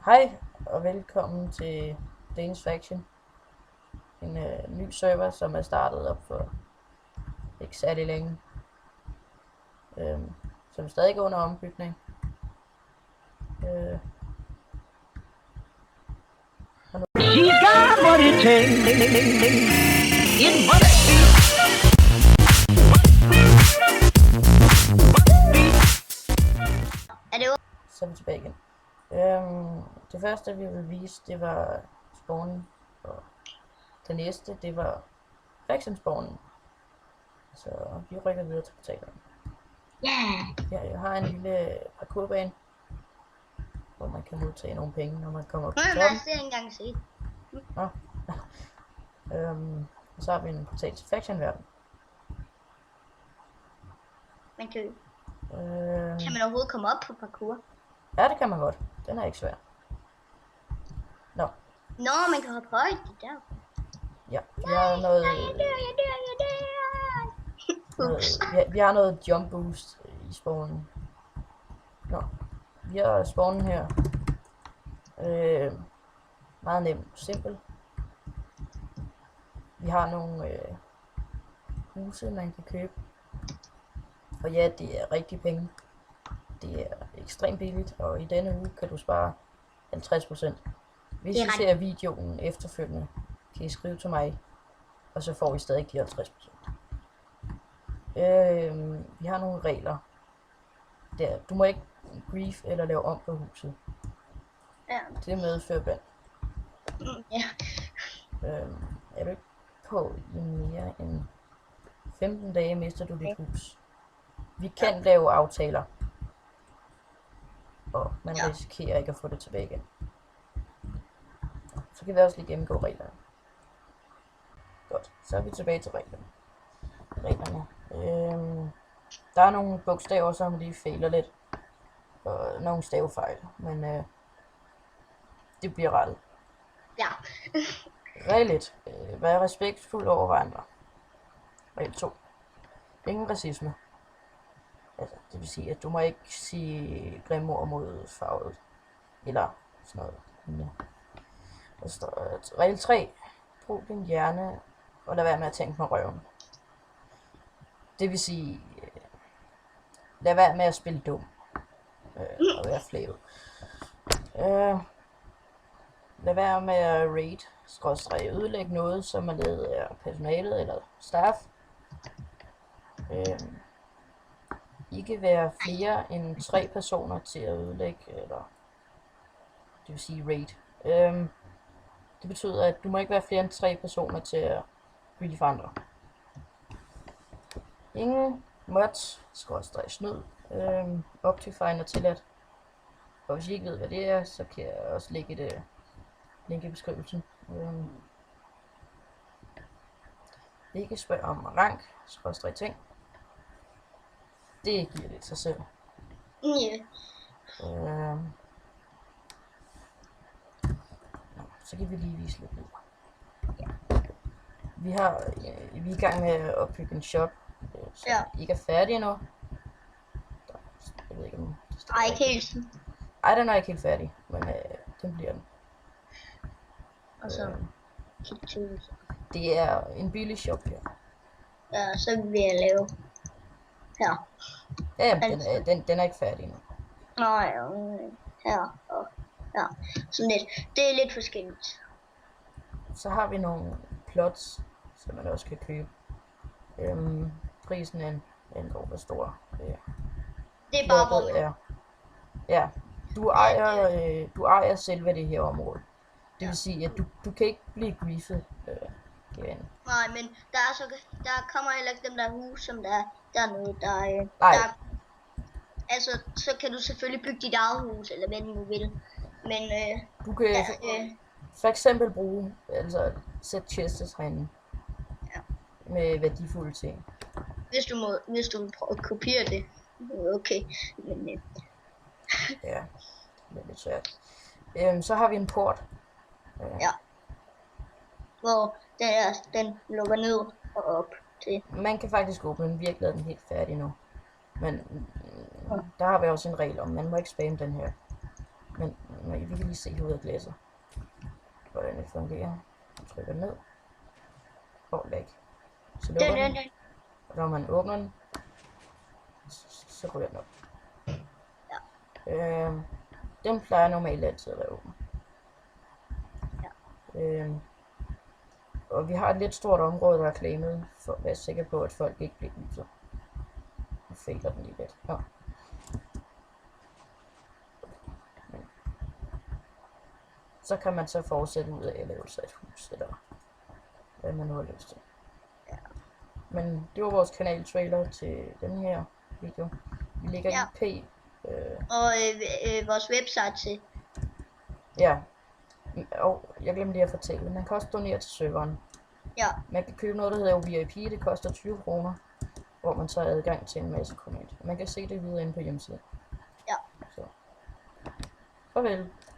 Hej og velkommen til Danish Faction. En ny server, som er startet op for ikke særlig længe. Som er stadig under ombygning. She's got what it takes in Så er vi tilbage igen. Det første vi vil vise, det var spawnen, og det næste, det var faction spawnen. Så vi rykker videre til portalerne. Ja, jeg har en lille parkourbane, hvor man kan modtage nogle penge, når man kommer op til toppen. Lad os det engang se. Og så har vi en portal til faction-verden. Man kan man overhovedet komme op på parkour? Ja, det kan man godt. Den er ikke svær. Nå, man kan hoppe højt. Det der. Ja, vi har noget... Jeg dør. Vi har noget jump boost i spawnen. Nå, vi har spawnen her. Meget nemt, simpel. Vi har nogle huse, man kan købe. Og ja, det er rigtig penge. Det er ekstremt billigt, og i denne uge kan du spare 50%. Hvis I ser videoen efterfølgende, kan I skrive til mig, og så får I stadig de 50%. Vi har nogle regler. Du må ikke grief eller lave om på huset. Ja. Det medfører band. Ja. Er du ikke på i mere end 15 dage, mister du dit hus. Vi kan lave aftaler, og man risikerer ikke at få det tilbage igen. Så kan vi også lige gennemgå reglerne. Godt, så er vi tilbage til reglerne. Der er nogle bogstaver, som lige fejler lidt, og nogle stavefejl, men det bliver rettet. Ja. Regel 1. Vær respektfuld over andre. Regel 2. Ingen racisme. Altså, det vil sige, at du må ikke sige grimme ord mod farvet, eller sådan noget. Der står, regel 3. Brug din hjerne, og lad være med at tænke med røven. Det vil sige, lad være med at spille dum, og være flave. Lad være med at raid, ødelægge noget, som er lavet af personalet eller staff. Ikke være flere end 3 personer til at ødelægge, eller det vil sige raid. Det betyder, at du må ikke være flere end 3 personer til at grief andre. Ingen mods, snyd, Optifine er tilladt. Og hvis I ikke ved, hvad det er, så kan jeg også lægge et link i beskrivelsen. Ikke spørg om rank, ting. Det giver lidt sig selv. Så kan vi lige vise lidt videre. Vi er i gang med at opbygge en shop, som ikke er færdig endnu. Jeg ved ikke om det Ej, ikke helt. Ej, den er ikke helt færdig, men den bliver den. Og så det er en billig shop her. Ja, så vil jeg lave her. Ja, den er ikke færdig endnu. Nej, her og ja, sådan lidt. Det er lidt forskelligt. Så har vi nogle plots, som man også kan købe. Prisen angår, hvor stor det er bare hvor ja, du ejer selve det her område. Det vil sige, at du kan ikke blive griefet igen. Nej, men der kommer heller ikke dem der hus, som der er noget, der altså, så kan du selvfølgelig bygge dit eget hus, eller hvad du vil. Men du kan for eksempel bruge, altså sætte chests herinde. Ja. Med værdifulde ting. Hvis du prøver at kopiere det. Okay. Men, ja, det er lidt svært. Så har vi en port. Ja. Hvor den lukker ned og op til. Man kan faktisk åbne den, vi har ikke lavet den helt færdig nu. Men der har vi også en regel om, man må ikke spamme den her. Men vi kan lige se ud af glasset, hvordan det fungerer. Jeg trykker ned. Lag. Så lukker den. Og når man åbner den, så ryger den op. Ja. Den plejer normalt altid at være åben. Ja. Og vi har et lidt stort område, der er claimet, for at være sikker på, at folk ikke bliver lyser. Nu fejler den lige lidt. Ja. Så kan man så fortsætte ud af at lave sig et hus, eller hvad man nu har lyst til. Ja. Men det var vores kanaltrailer til den her video. Vi lægger IP. Og vores website til. Ja. Og jeg glemte lige at fortælle, man kan også donere til serveren. Ja. Man kan købe noget, der hedder VIP, det koster 20 kroner, hvor man så har adgang til en masse komment. Man kan se det videre inde på hjemmesiden. Ja. Så. Farvel.